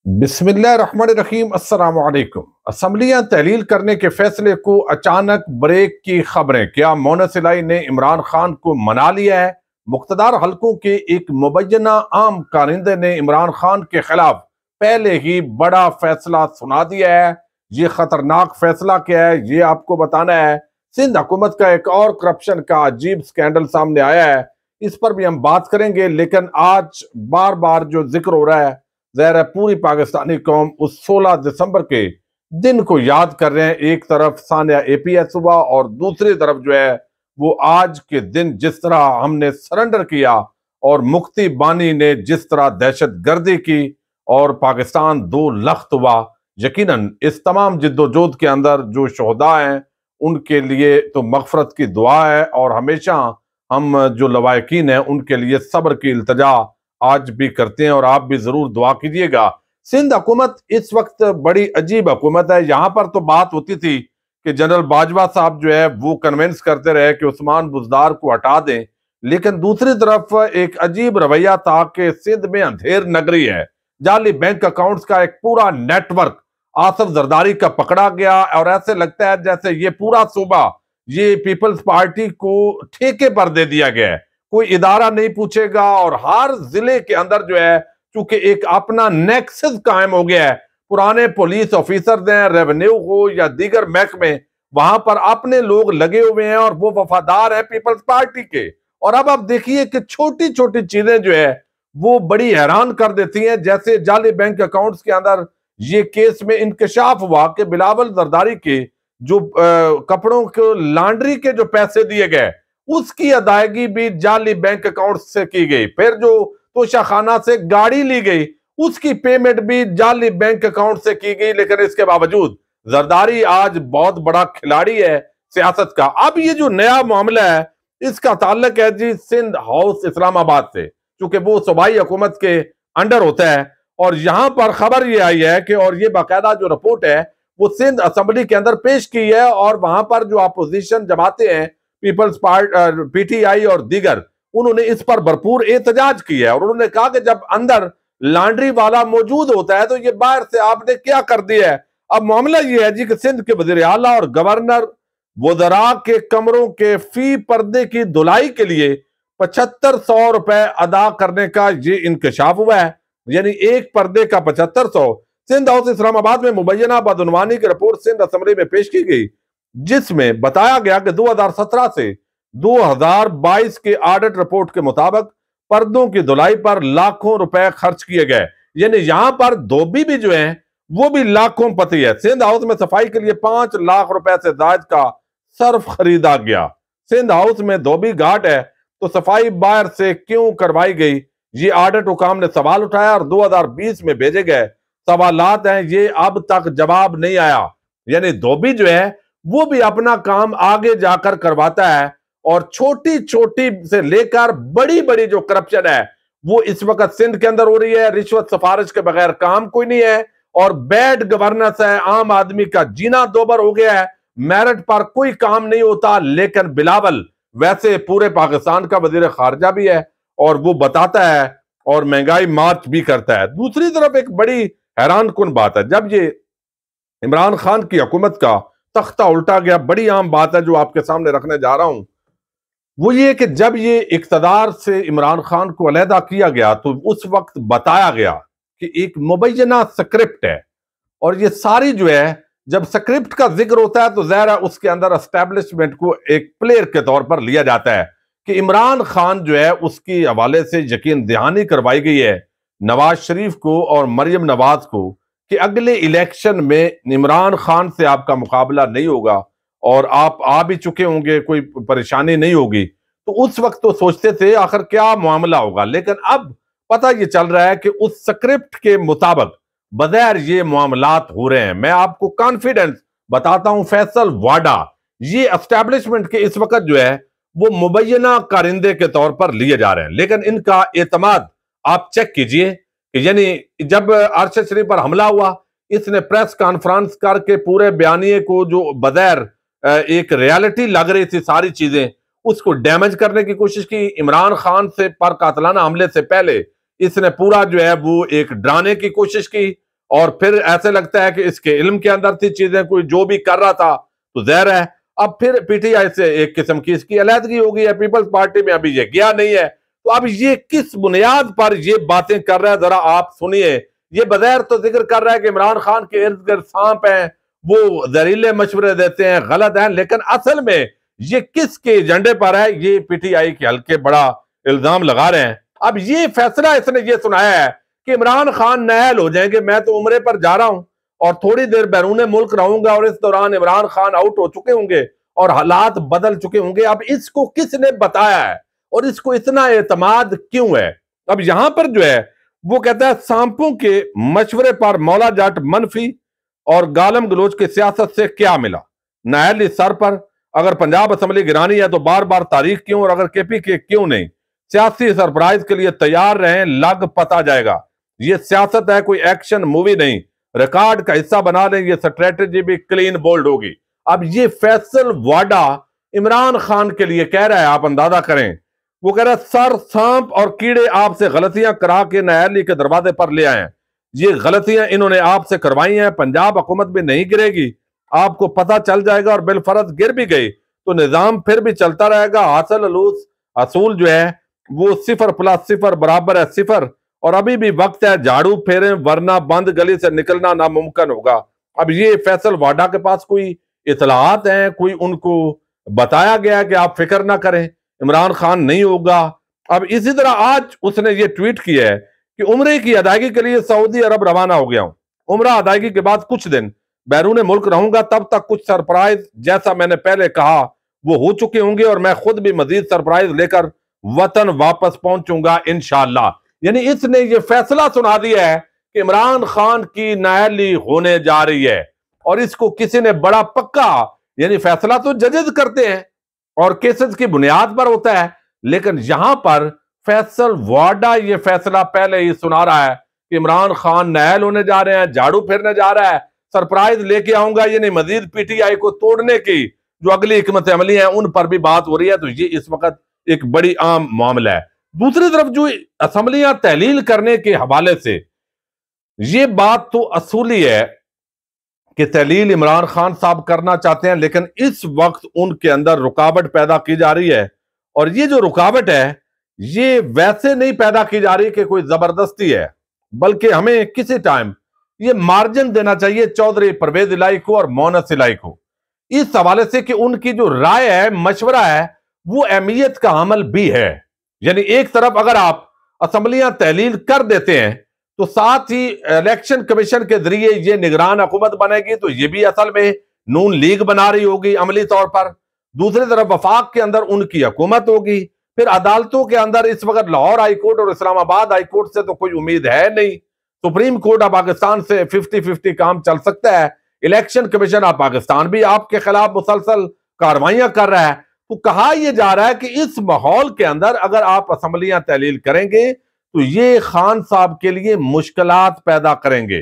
بسم اللہ الرحمن الرحیم۔ السلام علیکم۔ اسمبلیاں تحلیل کرنے کے فیصلے کو اچانک بریک کی خبریں۔ کیا مونس الہی نے عمران خان کو منا لیا ہے؟ مقتدر حلقوں کے ایک مبینہ عام کارندے نے عمران خان کے خلاف پہلے ہی بڑا فیصلہ سنا دیا ہے۔ یہ خطرناک فیصلہ کیا ہے یہ آپ کو بتانا ہے۔ سندھ حکومت کا ایک اور کرپشن کا عجیب سکینڈل سامنے آیا ہے، اس پر بھی ہم بات کریں گے، لیکن آج بار بار جو ذکر ہو رہا ہے، ظاہر ہے پوری پاکستانی قوم اس 16 دسمبر کے دن کو یاد کر رہے ہیں۔ ایک طرف سانحہ اے پی ایس ہوا اور دوسری طرف جو ہے وہ آج کے دن جس طرح ہم نے سرنڈر کیا اور مفتی بانی نے جس طرح دہشت گردی کی اور پاکستان 2 لخت ہوا۔ یقیناً اس تمام جد و جہد کے اندر جو شہداء ہیں ان کے لیے تو مغفرت کی دعا ہے، اور ہمیشہ ہم جو لواحقین ہیں ان کے لیے صبر کی التجا آج بھی کرتے ہیں، اور آپ بھی ضرور دعا کیجئے گا۔ سندھ حکومت اس وقت بڑی عجیب حکومت ہے۔ یہاں پر تو بات ہوتی تھی کہ جنرل باجوہ صاحب جو ہے وہ کنونس کرتے رہے کہ عثمان بزدار کو ہٹا دیں، لیکن دوسری طرف ایک عجیب رویہ تھا کہ سندھ میں اندھیر نگری ہے، جعلی بینک اکاؤنٹس کا ایک پورا نیٹ ورک آصف زرداری کا پکڑا گیا، اور ایسے لگتا ہے جیسے یہ پورا صوبہ یہ پیپلز پارٹی کو ٹھیکے پر دے دیا گیا ہے، کوئی ادارہ نہیں پوچھے گا، اور ہر ضلع کے اندر جو ہے چونکہ ایک اپنا نیکسس قائم ہو گیا ہے، پرانے پولیس آفیسرز ہیں، ریونیو ہو یا دیگر محکمے، وہاں پر اپنے لوگ لگے ہوئے ہیں اور وہ وفادار ہیں پیپلز پارٹی کے۔ اور اب آپ دیکھیے کہ چھوٹی چھوٹی چیزیں جو ہے وہ بڑی حیران کر دیتی ہیں، جیسے جعلی بینک اکاؤنٹس کے اندر یہ کیس میں انکشاف ہوا کہ بلاول زرداری کے جو کپڑوں کو لانڈری کے جو پیسے دیے گئے اس کی ادائیگی بھی جعلی بینک اکاؤنٹ سے کی گئی، پھر جو توشہ خانہ سے گاڑی لی گئی اس کی پیمنٹ بھی جعلی بینک اکاؤنٹ سے کی گئی، لیکن اس کے باوجود زرداری آج بہت بڑا کھلاڑی ہے سیاست کا۔ اب یہ جو نیا معاملہ ہے اس کا تعلق ہے جی سندھ ہاؤس اسلام آباد سے، چونکہ وہ صوبائی حکومت کے انڈر ہوتا ہے، اور یہاں پر خبر یہ آئی ہے کہ اور یہ باقاعدہ جو رپورٹ ہے وہ سندھ اسمبلی کے اندر پیش کی ہے، اور وہاں پر جو اپوزیشن جماعتیں ہیں Peoples Party P T I اور دیگر، انہوں نے اس پر بھرپور احتجاج کیا ہے، اور انہوں نے کہا کہ جب اندر لانڈری والا موجود ہوتا ہے تو یہ باہر سے آپ نے کیا کر دیا ہے۔ اب معاملہ یہ ہے جی کہ سندھ کے وزیر اعلیٰ اور گورنر وزراء کے کمروں کے فی پردے کی دھلائی کے لیے 7500 روپے ادا کرنے کا یہ انکشاف ہوا ہے، یعنی ایک پردے کا 7500۔ سندھ ہاؤس اسلام آباد میں مبینہ بدعنوانی کی رپورٹ سندھ اسمبلی میں پیش کی گئی، جس میں بتایا گیا کہ 2017 سے 2022 کے آڈٹ رپورٹ کے مطابق پردوں کی دھلائی پر لاکھوں روپے خرچ کیے گئے، یعنی یہاں پر دھوبی بھی جو ہیں وہ بھی لاکھوں پتی ہے۔ سندھ ہاؤس میں صفائی کے لیے 5 لاکھ روپے سے زائد کا صرف خریدا گیا۔ سندھ ہاؤس میں دھوبی گھاٹ ہے تو صفائی باہر سے کیوں کروائی گئی، یہ آڈٹ حکام نے سوال اٹھایا، اور 2020 میں بھیجے گئے سوالات ہیں یہ اب تک جواب نہیں آیا۔ یعنی دھوبی جو ہے وہ بھی اپنا کام آگے جا کر کرواتا ہے، اور چھوٹی چھوٹی سے لے کر بڑی بڑی جو کرپشن ہے وہ اس وقت سندھ کے اندر ہو رہی ہے۔ رشوت سفارش کے بغیر کام کوئی نہیں ہے، اور بیڈ گورننس ہے، عام آدمی کا جینا دوبر ہو گیا ہے، میرٹ پر کوئی کام نہیں ہوتا۔ لیکن بلاول ویسے پورے پاکستان کا وزیر خارجہ بھی ہے اور وہ بتاتا ہے اور مہنگائی مارچ بھی کرتا ہے۔ دوسری طرف ایک بڑی حیران کن بات ہے، جب یہ عمران خان کی حکومت کا تختہ الٹا گیا، بڑی عام بات ہے جو آپ کے سامنے رکھنے جا رہا ہوں، وہ یہ کہ جب یہ اقتدار سے عمران خان کو علیحدہ کیا گیا تو اس وقت بتایا گیا کہ ایک مبینہ سکرپٹ ہے، اور یہ ساری جو ہے جب سکرپٹ کا ذکر ہوتا ہے تو ظاہر ہے اس کے اندر اسٹیبلشمنٹ کو ایک پلیئر کے طور پر لیا جاتا ہے کہ عمران خان جو ہے اس کی حوالے سے یقین دہانی کروائی گئی ہے نواز شریف کو اور مریم نواز کو کہ اگلے الیکشن میں عمران خان سے آپ کا مقابلہ نہیں ہوگا، اور آپ آ بھی چکے ہوں گے، کوئی پریشانی نہیں ہوگی۔ تو اس وقت تو سوچتے تھے آخر کیا معاملہ ہوگا، لیکن اب پتہ یہ چل رہا ہے کہ اس سکرپٹ کے مطابق بغیر یہ معاملات ہو رہے ہیں۔ میں آپ کو کانفیڈنس بتاتا ہوں، فیصل واڈا یہ اسٹیبلشمنٹ کے اس وقت جو ہے وہ مبینہ کارندے کے طور پر لیے جا رہے ہیں، لیکن ان کا اعتماد آپ چیک کیجئے کہ یعنی جب ارشد شریف پر حملہ ہوا اس نے پریس کانفرنس کر کے پورے بیانیے کو جو بظاہر ایک ریالٹی لگ رہی تھی ساری چیزیں اس کو ڈیمیج کرنے کی کوشش کی۔ عمران خان سے پر قاتلانہ حملے سے پہلے اس نے پورا جو ہے وہ ایک ڈرانے کی کوشش کی، اور پھر ایسے لگتا ہے کہ اس کے علم کے اندر تھی چیزیں، کوئی جو بھی کر رہا تھا تو ظاہر ہے اب پھر پی ٹی آئی سے ایک قسم کی اس کی علیحدگی ہو گئی ہے، پیپلز پارٹی میں ابھی یہ گیا نہیں ہے، تو اب یہ کس بنیاد پر یہ باتیں کر رہا ہے ذرا آپ سنیے۔ یہ بظاہر تو ذکر کر رہا ہے کہ عمران خان کے ارد گرد سانپ ہیں، وہ زہریلے مشورے دیتے ہیں، غلط ہیں، لیکن اصل میں یہ کس کے ایجنڈے پر ہے یہ پی ٹی آئی کے حلقے بڑا الزام لگا رہے ہیں۔ اب یہ فیصلہ اس نے یہ سنایا ہے کہ عمران خان نااہل ہو جائیں گے، میں تو عمرے پر جا رہا ہوں اور تھوڑی دیر بیرون ملک رہوں گا، اور اس دوران عمران خان آؤٹ ہو چکے ہوں گے اور حالات بدل چکے ہوں گے۔ اب اس کو کس نے بتایا ہے اور اس کو اتنا اعتماد کیوں ہے؟ اب یہاں پر جو ہے وہ کہتا ہے سانپوں کے مشورے پر مولا جٹ منفی اور گالم گلوچ کی سیاست سے کیا ملا؟ نااہلی سر پر، اگر پنجاب اسمبلی گرانی ہے تو بار بار تاریخ کیوں، اور اگر کے پی کے کیوں نہیں؟ سیاسی سرپرائز کے لیے تیار رہیں، لگ پتا جائے گا۔ یہ سیاست ہے، کوئی ایکشن مووی نہیں، ریکارڈ کا حصہ بنا لیں، یہ اسٹریٹجی بھی کلین بولڈ ہوگی۔ اب یہ فیصل واڈا عمران خان کے لیے کہہ رہا ہے، آپ اندازہ کریں، وہ کہہ رہا ہے سر سانپ اور کیڑے آپ سے غلطیاں کرا کے نااہلی کے دروازے پر لے آئے ہیں، یہ غلطیاں انہوں نے آپ سے کروائی ہیں، پنجاب حکومت بھی نہیں گرے گی، آپ کو پتہ چل جائے گا، اور بالفرض گر بھی گئی تو نظام پھر بھی چلتا رہے گا۔ حاصل اصول جو ہے وہ 0+0 برابر ہے 0، اور ابھی بھی وقت ہے جھاڑو پھیریں ورنہ بند گلی سے نکلنا ناممکن ہوگا۔ اب یہ فیصل واڈا کے پاس کوئی اطلاعات ہیں، کوئی ان کو بتایا گیا کہ آپ فکر نہ کریں عمران خان نہیں ہوگا۔ اب اسی طرح آج اس نے یہ ٹویٹ کیا ہے کہ عمرے کی ادائیگی کے لیے سعودی عرب روانہ ہو گیا ہوں، عمرہ ادائیگی کے بعد کچھ دن بیرون ملک رہوں گا، تب تک کچھ سرپرائز جیسا میں نے پہلے کہا وہ ہو چکے ہوں گے، اور میں خود بھی مزید سرپرائز لے کر وطن واپس پہنچوں گا انشاءاللہ۔ یعنی اس نے یہ فیصلہ سنا دیا ہے کہ عمران خان کی نااہلی ہونے جا رہی ہے، اور اس کو کسی نے بڑا پکا، یعنی فیصلہ تو ججز کرتے ہیں اور کیسز کی بنیاد پر ہوتا ہے، لیکن یہاں پر فیصل واڈا یہ فیصلہ پہلے ہی سنا رہا ہے کہ عمران خان نااہل ہونے جا رہے ہیں، جھاڑو پھرنے جا رہا ہے، سرپرائز لے کے آؤں گا، یعنی مزید پی ٹی آئی کو توڑنے کی جو اگلی حکمت عملی ہیں ان پر بھی بات ہو رہی ہے۔ تو یہ اس وقت ایک بڑی عام معاملہ ہے۔ دوسری طرف جو اسمبلیاں تحلیل کرنے کے حوالے سے یہ بات تو اصولی ہے کہ تحلیل عمران خان صاحب کرنا چاہتے ہیں، لیکن اس وقت ان کے اندر رکاوٹ پیدا کی جا رہی ہے، اور یہ جو رکاوٹ ہے یہ ویسے نہیں پیدا کی جا رہی کہ کوئی زبردستی ہے، بلکہ ہمیں کسی ٹائم یہ مارجن دینا چاہیے چودھری پرویز الہی کو اور مونس الہی کو، اس حوالے سے کہ ان کی جو رائے ہے، مشورہ ہے، وہ اہمیت کا عمل بھی ہے۔ یعنی ایک طرف اگر آپ اسمبلیاں تحلیل کر دیتے ہیں تو ساتھ ہی الیکشن کمیشن کے ذریعے یہ نگران حکومت بنے گی، تو یہ بھی اصل میں نون لیگ بنا رہی ہوگی عملی طور پر۔ دوسری طرف وفاق کے اندر ان کی حکومت ہوگی، پھر عدالتوں کے اندر اس وقت لاہور ہائی کورٹ اور اسلام آباد ہائی کورٹ سے تو کوئی امید ہے نہیں، سپریم کورٹ آف پاکستان سے 50-50 کام چل سکتا ہے، الیکشن کمیشن آف پاکستان بھی آپ کے خلاف مسلسل کاروائیاں کر رہا ہے۔ تو کہا یہ جا رہا ہے کہ اس ماحول کے اندر اگر آپ اسمبلیاں تحلیل کریں گے تو یہ خان صاحب کے لیے مشکلات پیدا کریں گے،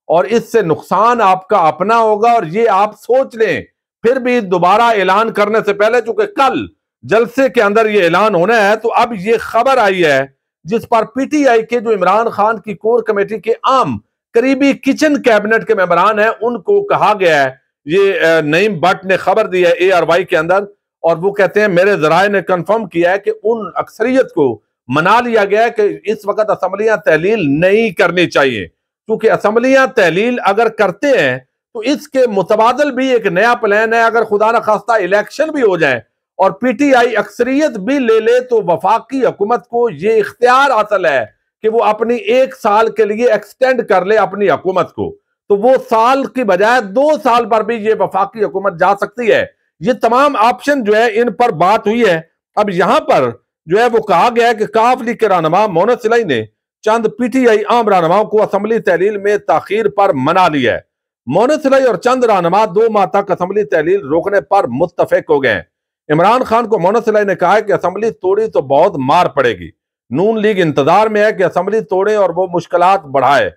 اور اس سے نقصان آپ کا اپنا ہوگا، اور یہ آپ سوچ لیں پھر بھی دوبارہ اعلان کرنے سے پہلے، چونکہ کل جلسے کے اندر یہ اعلان ہونا ہے، تو اب یہ خبر آئی ہے جس پر پی ٹی آئی کے جو عمران خان کی کور کمیٹی کے عام قریبی کچن کیبنٹ کے ممبران ہیں ان کو کہا گیا ہے، یہ نعیم بٹ نے خبر دی ہے ARY کے اندر، اور وہ کہتے ہیں میرے ذرائع نے کنفرم کیا ہے کہ ان اکثریت کو منا لیا گیا ہے کہ اس وقت اسمبلیاں تحلیل نہیں کرنی چاہیے، کیونکہ اسمبلیاں تحلیل اگر کرتے ہیں تو اس کے متبادل بھی ایک نیا پلان ہے، اگر خدا نخواستہ الیکشن بھی ہو جائیں اور پی ٹی آئی اکثریت بھی لے لے تو وفاقی حکومت کو یہ اختیار حاصل ہے کہ وہ اپنی 1 سال کے لیے ایکسٹینڈ کر لے اپنی حکومت کو، تو وہ سال کی بجائے 2 سال پر بھی یہ وفاقی حکومت جا سکتی ہے۔ یہ تمام آپشن جو ہے ان پر بات ہوئی ہے۔ اب یہاں پر جو ہے وہ کہا گیا ہے کہ کاف لیگ کے رہنما مونس الہی نے چند پی ٹی آئی عام رہنماؤں کو اسمبلی تحلیل میں تاخیر پر منا لیا ہے۔ مونس الہی اور چند رہنما 2 ماہ تک اسمبلی تحلیل روکنے پر متفق ہو گئے ہیں۔ عمران خان کو مونس الہی نے کہا ہے کہ اسمبلی توڑی تو بہت مار پڑے گی، نون لیگ انتظار میں ہے کہ اسمبلی توڑے اور وہ مشکلات بڑھائے۔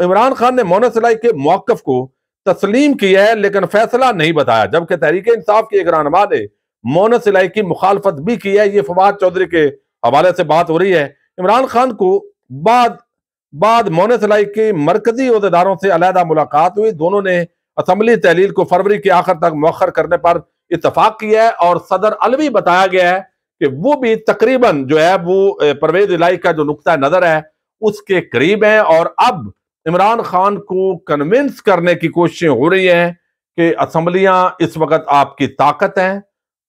عمران خان نے مونس الہی کے موقف کو تسلیم کیا ہے لیکن فیصلہ نہیں بتایا، جبکہ تحریک انصاف کے ایک رہنما نے مونس الہی کی مخالفت بھی کی ہے۔ یہ فواد چودھری کے حوالے سے بات ہو رہی ہے۔ عمران خان کو بعد بعد مونس الائی کے مرکزی عہدیداروں سے علیحدہ ملاقات ہوئی. دونوں نے اسمبلی تحلیل کو فروری کے آخر تک مؤخر کرنے پر اتفاق کیا ہے اور صدر علوی بتایا گیا ہے کہ وہ بھی تقریباً جو ہے وہ پرویز الہی کا جو نقطہ نظر ہے اس کے قریب ہیں، اور اب عمران خان کو کنونس کرنے کی کوششیں ہو رہی ہیں کہ اسمبلیاں اس وقت آپ کی طاقت ہیں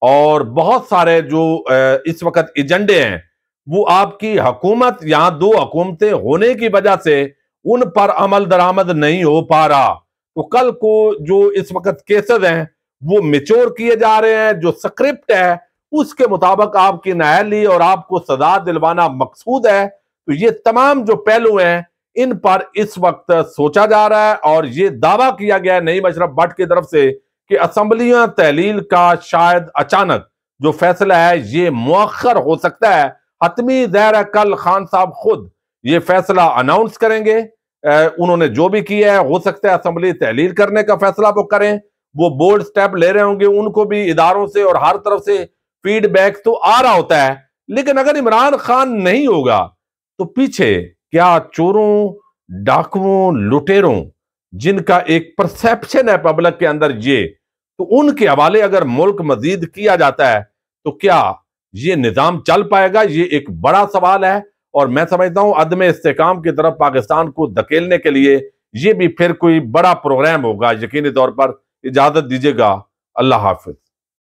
اور بہت سارے جو اس وقت ایجنڈے ہیں وہ آپ کی حکومت، یہاں دو حکومتیں ہونے کی وجہ سے ان پر عمل درآمد نہیں ہو پا رہا. تو کل کو جو اس وقت کیسز ہیں وہ میچور کیے جا رہے ہیں، جو سکرپٹ ہے اس کے مطابق آپ کی نااہلی اور آپ کو سزا دلوانا مقصود ہے. تو یہ تمام جو پہلو ہیں ان پر اس وقت سوچا جا رہا ہے، اور یہ دعویٰ کیا گیا ہے نعیم اشرف بٹ کی طرف سے کہ اسمبلیاں تحلیل کا شاید اچانک جو فیصلہ ہے یہ مؤخر ہو سکتا ہے. حتمی ظاہر ہے کل خان صاحب خود یہ فیصلہ اناؤنس کریں گے. انہوں نے جو بھی کیا ہے ہو سکتا ہے اسمبلی تحلیل کرنے کا فیصلہ وہ کریں، وہ بولڈ سٹیپ لے رہے ہوں گے، ان کو بھی اداروں سے اور ہر طرف سے فیڈ بیک تو آ رہا ہوتا ہے. لیکن اگر عمران خان نہیں ہوگا تو پیچھے کیا چوروں، ڈاکوؤں، لٹیروں جن کا ایک پرسیپشن ہے پبلک کے اندر، یہ تو ان کے حوالے اگر ملک مزید کیا جاتا ہے تو کیا یہ نظام چل پائے گا؟ یہ ایک بڑا سوال ہے، اور میں سمجھتا ہوں عدم استحکام کی طرف پاکستان کو دھکیلنے کے لیے یہ بھی پھر کوئی بڑا پروگرام ہوگا. یقینی طور پر اجازت دیجیے گا. اللہ حافظ.